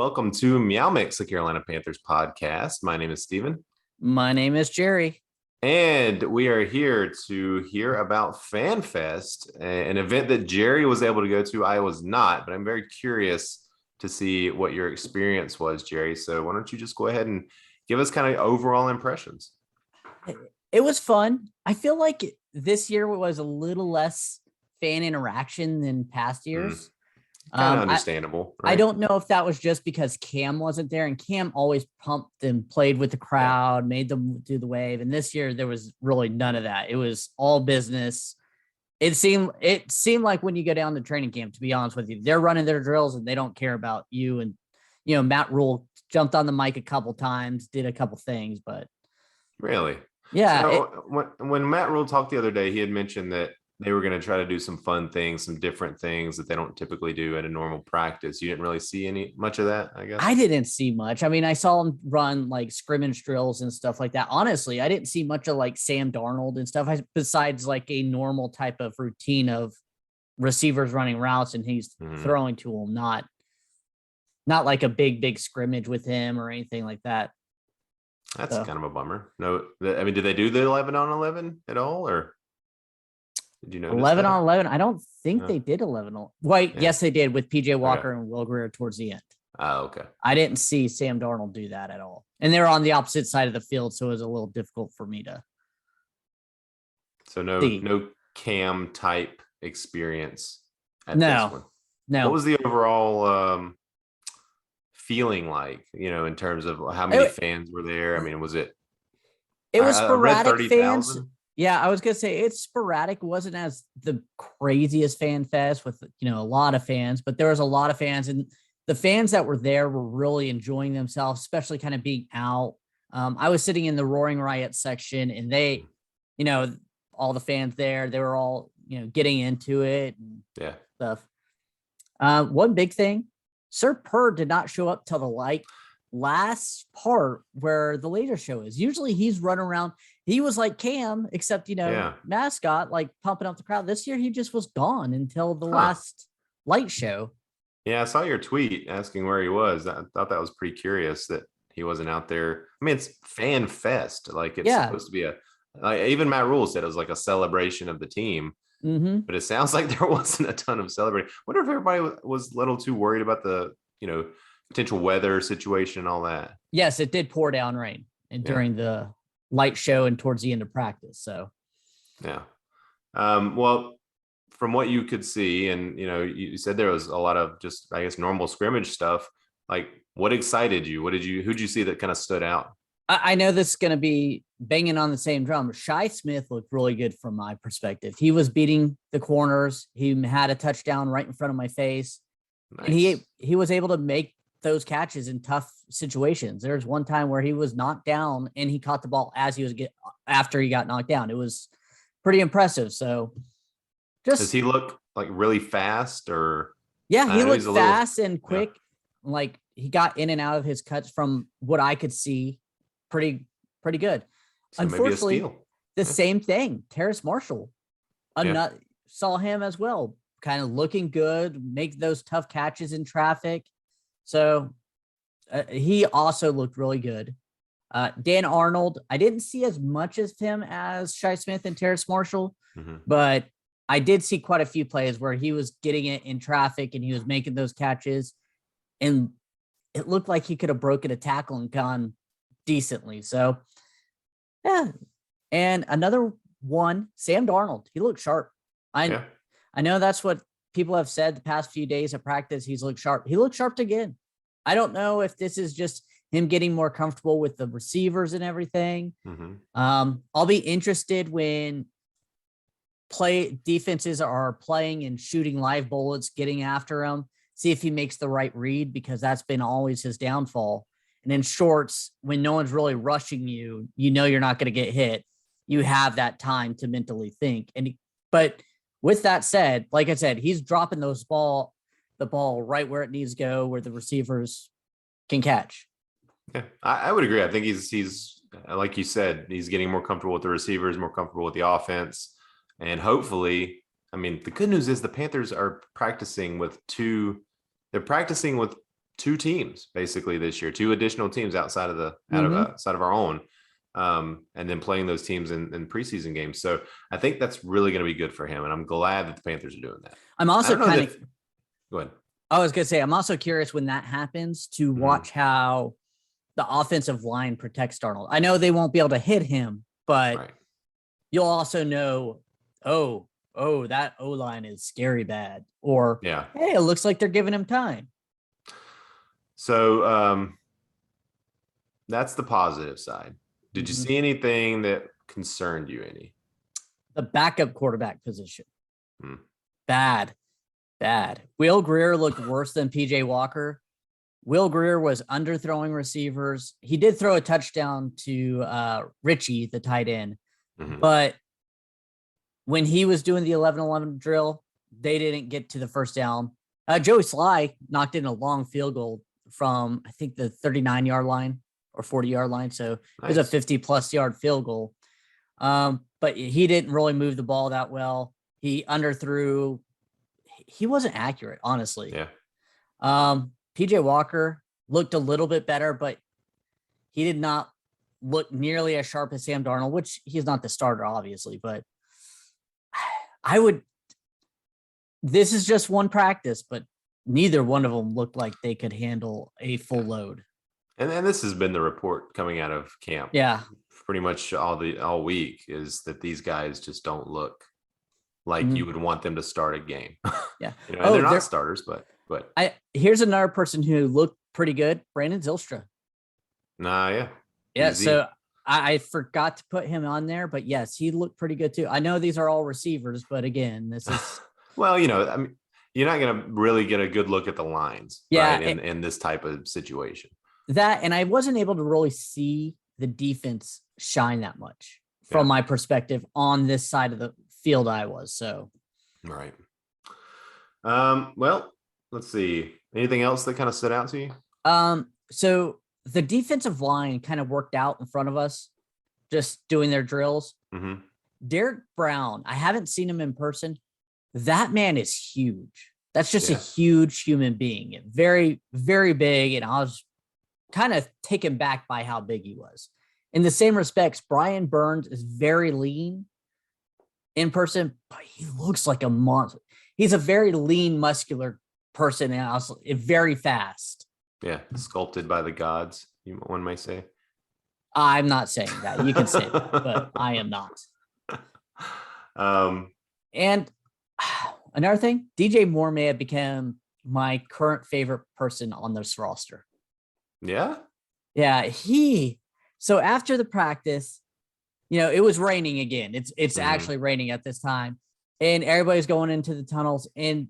welcome to MeowMix, the Carolina Panthers podcast. My name is Steven. My name is Jerry. And we are here to hear about FanFest, an event that Jerry was able to go to. I was not, but I'm very curious to see what your experience was, Jerry. So why don't you just go ahead and give us kind of overall impressions? It was fun. I feel like this year was a little less fan interaction than past years. Kind of understandable. I don't know if that was just because Cam wasn't there, and Cam always pumped and played with the crowd, made them do the wave. And this year there was really none of that. It was all business. It seemed like when you go down to training camp, to be honest with you, they're running their drills and they don't care about you. And, Matt Rule jumped on the mic a couple times, did a couple things, but really, yeah. So when Matt Rule talked the other day, he had mentioned that they were going to try to do some fun things, some different things that they don't typically do at a normal practice. You didn't really see much of that, I guess. I didn't see much. I mean, I saw them run like scrimmage drills and stuff like that. Honestly, I didn't see much of like Sam Darnold and stuff besides like a normal type of routine of receivers running routes and he's throwing to them, not like a big scrimmage with him or anything like that. That's kind of a bummer. No, I mean, did they do the 11 on 11 at all, or did you know 11 on 11? I don't think they did 11 on. Wait, yes, they did with PJ Walker and Will Grier towards the end. Oh, okay. I didn't see Sam Darnold do that at all, and they were on the opposite side of the field, so it was a little difficult for me to. So no Cam type experience at this one. No. What was the overall feeling like? In terms of how many fans were there? I mean, was it? It was sporadic 30, fans. 000? Yeah, I was gonna say it's sporadic. It wasn't as the craziest fan fest with a lot of fans, but there was a lot of fans, and the fans that were there were really enjoying themselves, especially kind of being out. I was sitting in the Roaring Riot section, and they, all the fans there, they were all getting into it and stuff. One big thing, Sir Purr did not show up till the last part where the later show is. Usually he's running around. He was like Cam, except, mascot, like pumping up the crowd. This year, he just was gone until the last light show. Yeah, I saw your tweet asking where he was. I thought that was pretty curious that he wasn't out there. I mean, it's Fan Fest. Like, it's supposed to be even Matt Rule said it was like a celebration of the team. Mm-hmm. But it sounds like there wasn't a ton of celebrating. I wonder if everybody was a little too worried about the, potential weather situation and all that. Yes, it did pour down rain during the light show and towards the end of practice. So, yeah. Well, from what you could see, and you said there was a lot of just, I guess, normal scrimmage stuff. Like, what excited you? Who'd you see that kind of stood out? I know this is going to be banging on the same drum. Shi Smith looked really good from my perspective. He was beating the corners. He had a touchdown right in front of my face. Nice. And he was able to make those catches in tough situations. There's one time where he was knocked down and he caught the ball after he got knocked down. It was pretty impressive. So does he look like really fast or? Yeah, he looked fast and quick. Yeah. Like he got in and out of his cuts from what I could see. Pretty good. So unfortunately, the same thing. Terrace Marshall, saw him as well, kind of looking good, make those tough catches in traffic. So he also looked really good. Dan Arnold, I didn't see as much as him as Shi Smith and Terrace Marshall, but I did see quite a few plays where he was getting it in traffic and he was making those catches, and it looked like he could have broken a tackle and gone decently. So, yeah. And another one, Sam Darnold, he looked sharp. I know that's what people have said the past few days of practice. He's looked sharp. He looked sharp again. I don't know if this is just him getting more comfortable with the receivers and everything. I'll be interested when defenses are playing and shooting live bullets, getting after him, see if he makes the right read, because that's been always his downfall. And in shorts, when no one's really rushing you, you're not going to get hit. You have that time to mentally think. But with that said, like I said, he's dropping the ball right where it needs to go, where the receivers can catch. Yeah, I would agree. I think he's like you said, he's getting more comfortable with the receivers, more comfortable with the offense. And hopefully, I mean, the good news is the Panthers are practicing with 2 teams basically this year, 2 additional teams outside of our own. And then playing those teams in preseason games. So I think that's really going to be good for him. And I'm glad that the Panthers are doing that. I'm also go ahead. I was going to say, I'm also curious when that happens to watch how the offensive line protects Darnold. I know they won't be able to hit him, but you'll also know, that O-line is scary bad. Or, hey, it looks like they're giving him time. So that's the positive side. Did you see anything that concerned you any? The backup quarterback position. Bad. Will Grier looked worse than PJ Walker. Will Grier was underthrowing receivers. He did throw a touchdown to Richie, the tight end. But when he was doing the 11-11 drill, they didn't get to the first down. Joey Sly knocked in a long field goal from, I think, the 39-yard line or 40-yard line. So it was a 50-plus yard field goal. But he didn't really move the ball that well. He underthrew. He wasn't accurate, honestly. PJ Walker looked a little bit better, but he did not look nearly as sharp as Sam Darnold, which he's not the starter, obviously. But this is just one practice, but neither one of them looked like they could handle a full load. And this has been the report coming out of camp. Pretty much all week is that these guys just don't look like you would want them to start a game. And they're not starters, but here's another person who looked pretty good, Brandon Zylstra. Yeah. Easy. So I forgot to put him on there, but yes, he looked pretty good too. I know these are all receivers, but again, this is well, I mean, you're not going to really get a good look at the lines, right? In this type of situation. That, and I wasn't able to really see the defense shine that much from my perspective on this side of the field. I was so. Right. Well, let's see. Anything else that kind of stood out to you? So the defensive line kind of worked out in front of us, just doing their drills. Derek Brown, I haven't seen him in person. That man is huge. That's just a huge human being. Very, very big. And I was kind of taken back by how big he was. In the same respects, Brian Burns is very lean in person, but he looks like a monster. He's a very lean, muscular person and also very fast. Yeah, sculpted by the gods, one might say. I'm not saying that. You can say that, but I am not. And another thing, DJ Moore may have become my current favorite person on this roster. Yeah? Yeah, so after the practice, it was raining again. It's actually raining at this time. And everybody's going into the tunnels. And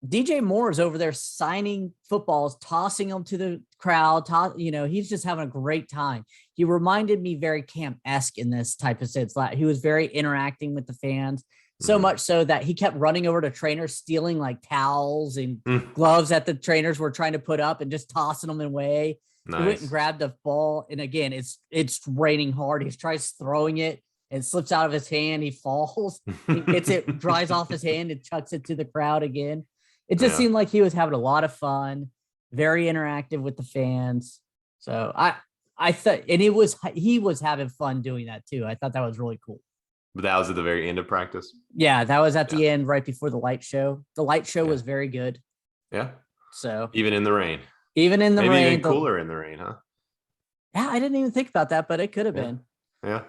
DJ Moore is over there signing footballs, tossing them to the crowd. He's just having a great time. He reminded me very Camp-esque in this type of sense. Like he was very interacting with the fans, so much so that he kept running over to trainers, stealing like towels and gloves that the trainers were trying to put up and just tossing them away. Nice. He went and grabbed the ball. And again, it's raining hard. He tries throwing it and slips out of his hand. He falls, he gets it, dries off his hand and chucks it to the crowd again. It just seemed like he was having a lot of fun, very interactive with the fans. So I thought, and he was having fun doing that too. I thought that was really cool. But that was at the very end of practice? Yeah, that was at the end, right before the light show. The light show was very good. Yeah. So even in the rain. Even in the rain. Maybe even cooler in the rain, huh? Yeah, I didn't even think about that, but it could have been. Yeah.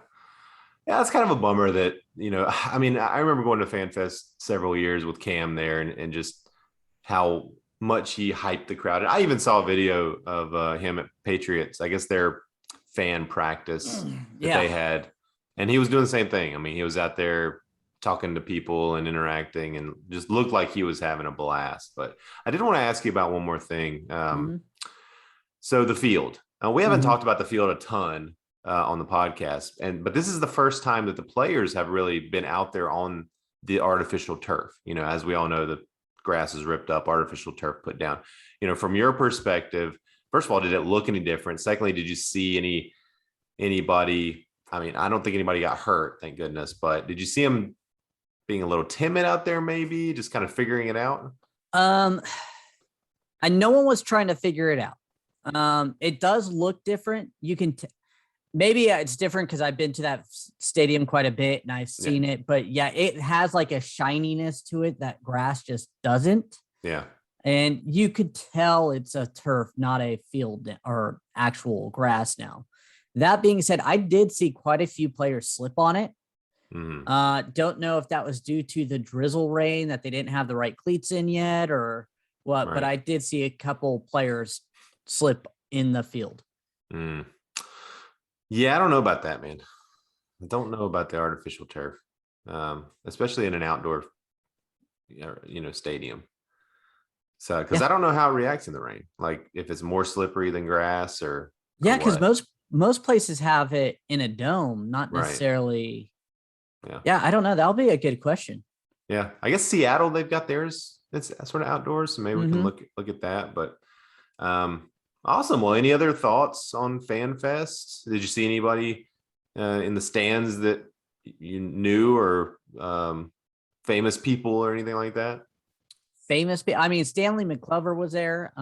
Yeah, it's kind of a bummer that, I mean, I remember going to FanFest several years with Cam there and just how much he hyped the crowd. And I even saw a video of him at Patriots, I guess their fan practice that they had. And he was doing the same thing. I mean, he was out there talking to people and interacting and just looked like he was having a blast. But I did want to ask you about one more thing. So the field. We haven't talked about the field a ton on the podcast, but this is the first time that the players have really been out there on the artificial turf. As we all know, the grass is ripped up, artificial turf put down. From your perspective, first of all, did it look any different? Secondly, did you see anybody? I mean, I don't think anybody got hurt, thank goodness, but did you see them being a little timid out there, maybe just kind of figuring it out? I and no one was trying to figure it out. It does look different. You can maybe it's different because I've been to that stadium quite a bit and I've seen it, but yeah, it has like a shininess to it that grass just doesn't. Yeah. And you could tell it's a turf, not a field or actual grass now. That being said, I did see quite a few players slip on it. Don't know if that was due to the drizzle rain that they didn't have the right cleats in yet or what, but I did see a couple players slip in the field. Yeah, I don't know about that, man. I don't know about the artificial turf, especially in an outdoor, stadium. So, because I don't know how it reacts in the rain, like if it's more slippery than grass or because most places have it in a dome, not necessarily. Yeah, I don't know. That'll be a good question. Yeah, I guess Seattle, they've got theirs. It's sort of outdoors, so maybe we can look at that. But awesome. Well, any other thoughts on FanFest? Did you see anybody in the stands that you knew or famous people or anything like that? Famous, I mean, Stanley McClover was there.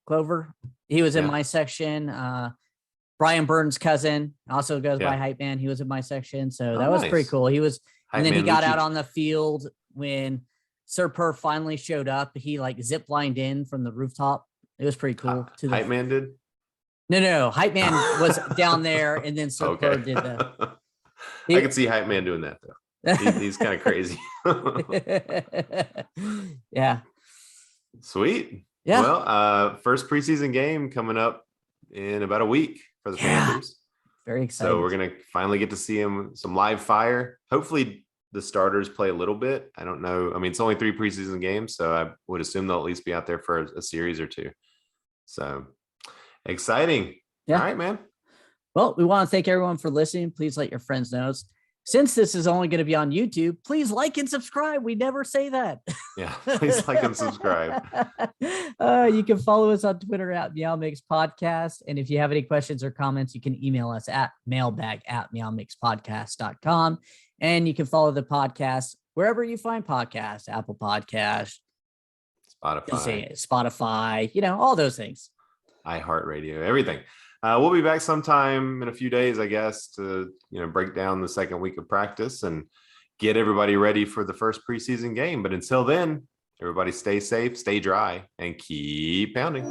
Clover, he was in my section. Brian Burns' cousin also goes by Hype Man. He was in my section, so that was pretty cool. He was, and then he got out on the field when Sir Per finally showed up. He like zip-lined in from the rooftop. It was pretty cool. Hype Man did? No. Hype Man was down there, and then Sir Per did that. I could see Hype Man doing that though. He's kind of crazy. Yeah. Sweet. Yeah. Well, first preseason game coming up in about a week for the Panthers. Very excited. So we're gonna finally get to see some live fire. Hopefully the starters play a little bit. I don't know. I mean, it's only 3 preseason games, so I would assume they'll at least be out there for a series or 2. So exciting. Yeah. All right, man. Well, we want to thank everyone for listening. Please let your friends know. Since this is only going to be on YouTube, please like and subscribe. We never say that. Yeah, please like and subscribe. You can follow us on Twitter at MeowMix Podcast. And if you have any questions or comments, you can email us at mailbag@meowmixpodcast.com. And you can follow the podcast wherever you find podcasts, Apple Podcasts, Spotify, all those things. iHeartRadio, everything. We'll be back sometime in a few days, I guess, to break down the second week of practice and get everybody ready for the first preseason game. But until then, everybody stay safe, stay dry, and keep pounding.